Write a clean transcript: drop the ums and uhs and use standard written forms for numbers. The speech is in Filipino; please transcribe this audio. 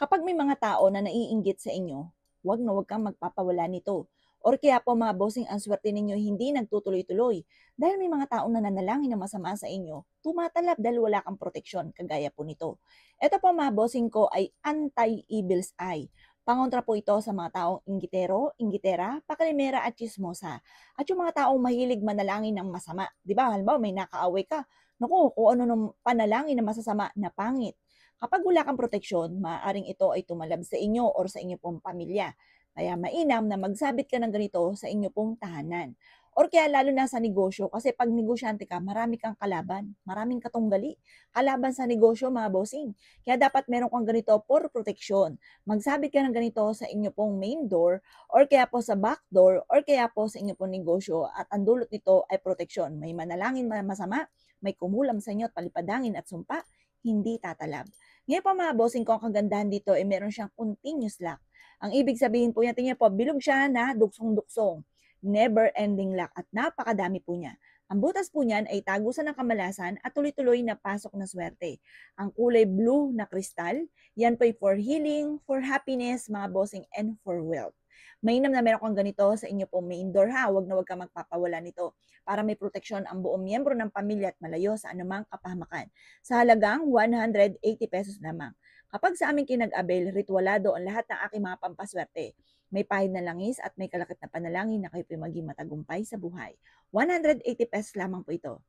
Kapag may mga tao na naiinggit sa inyo, huwag na huwag kang magpapawala nito. Or kaya po mga bossing ang swerte ninyo hindi nagtutuloy-tuloy dahil may mga taong nananalangin na masama sa inyo, tumatalab dahil wala kang proteksyon kagaya po nito. Ito po mga bossing ko ay anti-evil's eye. Pangontra po ito sa mga taong inggitero, inggitera, pakalimera at chismosa. At yung mga taong mahilig manalangin ng masama. Di ba? Halimbawa may nakaaway ka. Naku, kung ano nung panalangin na masasama na pangit. Kapag wala kang proteksyon, maaaring ito ay tumalab sa inyo or sa inyo pong pamilya. Kaya mainam na magsabit ka ng ganito sa inyo pong tahanan. Or kaya lalo na sa negosyo, kasi pag negosyante ka, marami kang kalaban, maraming katunggali. Kalaban sa negosyo, mga bossing. Kaya dapat meron kang ganito for proteksyon. Magsabit ka ng ganito sa inyo pong main door, or kaya po sa back door, or kaya po sa inyo pong negosyo. At ang dulot nito ay proteksyon. May manalangin na masama, may kumulam sa inyo at palipadangin at sumpa, hindi tatalab. Ngayon po mga bossing ko, ang kagandahan dito ay meron siyang continuous lock. Ang ibig sabihin po niya, tingnan po, bilog siya na duksong-duksong. Never ending lock at napakadami po niya. Ang butas po niyan ay tagusan ng kamalasan at tuloy-tuloy na pasok ng swerte. Ang kulay blue na kristal, yan po ay for healing, for happiness, mga bossing, and for wealth. Mainam na meron kang ganito sa inyo pong main door ha, huwag na huwag ka magpapawala nito para may proteksyon ang buong miyembro ng pamilya at malayo sa anumang kapahamakan. Sa halagang 180 pesos lamang. Kapag sa amin kinag-avail, ritualado ang lahat ng aking mga pampaswerte. May pahid na langis at may kalakip na panalangin na kayo maging matagumpay sa buhay. 180 pesos lamang po ito.